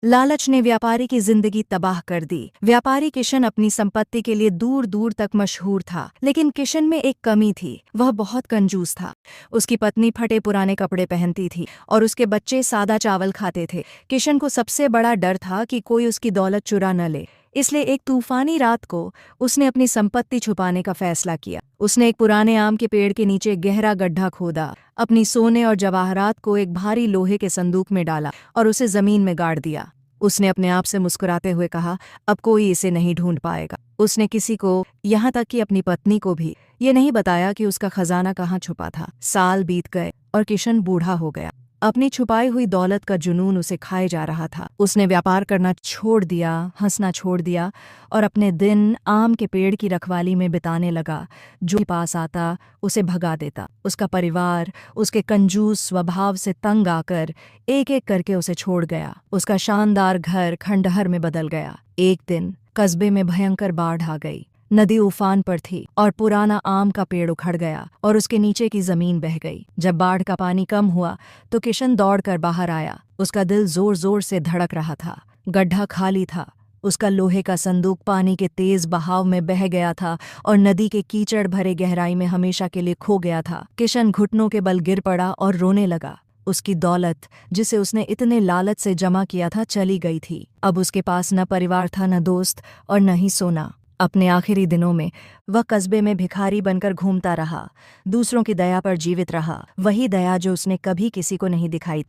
लालच ने व्यापारी की जिंदगी तबाह कर दी। व्यापारी किशन अपनी संपत्ति के लिए दूर दूर तक मशहूर था, लेकिन किशन में एक कमी थी। वह बहुत कंजूस था। उसकी पत्नी फटे पुराने कपड़े पहनती थी और उसके बच्चे सादा चावल खाते थे। किशन को सबसे बड़ा डर था कि कोई उसकी दौलत चुरा न ले। इसलिए एक तूफानी रात को उसने अपनी संपत्ति छुपाने का फैसला किया। उसने एक पुराने आम के पेड़ के नीचे गहरा गड्ढा खोदा, अपनी सोने और जवाहरात को एक भारी लोहे के संदूक में डाला और उसे जमीन में गाड़ दिया। उसने अपने आप से मुस्कुराते हुए कहा, अब कोई इसे नहीं ढूंढ पाएगा। उसने किसी को, यहाँ तक कि अपनी पत्नी को भी, ये नहीं बताया कि उसका खजाना कहाँ छुपा था। साल बीत गए और किशन बूढ़ा हो गया। अपनी छुपाई हुई दौलत का जुनून उसे खाए जा रहा था। उसने व्यापार करना छोड़ दिया, हंसना छोड़ दिया और अपने दिन आम के पेड़ की रखवाली में बिताने लगा। जो पास आता उसे भगा देता। उसका परिवार उसके कंजूस स्वभाव से तंग आकर एक एक करके उसे छोड़ गया। उसका शानदार घर खंडहर में बदल गया। एक दिन कस्बे में भयंकर बाढ़ आ गई। नदी उफान पर थी और पुराना आम का पेड़ उखड़ गया और उसके नीचे की जमीन बह गई। जब बाढ़ का पानी कम हुआ तो किशन दौड़कर बाहर आया। उसका दिल जोर जोर से धड़क रहा था। गड्ढा खाली था। उसका लोहे का संदूक पानी के तेज बहाव में बह गया था और नदी के कीचड़ भरे गहराई में हमेशा के लिए खो गया था। किशन घुटनों के बल गिर पड़ा और रोने लगा। उसकी दौलत, जिसे उसने इतने लालच से जमा किया था, चली गई थी। अब उसके पास न परिवार था, न दोस्त और न ही सोना। अपने आखिरी दिनों में वह कस्बे में भिखारी बनकर घूमता रहा, दूसरों की दया पर जीवित रहा, वही दया जो उसने कभी किसी को नहीं दिखाई।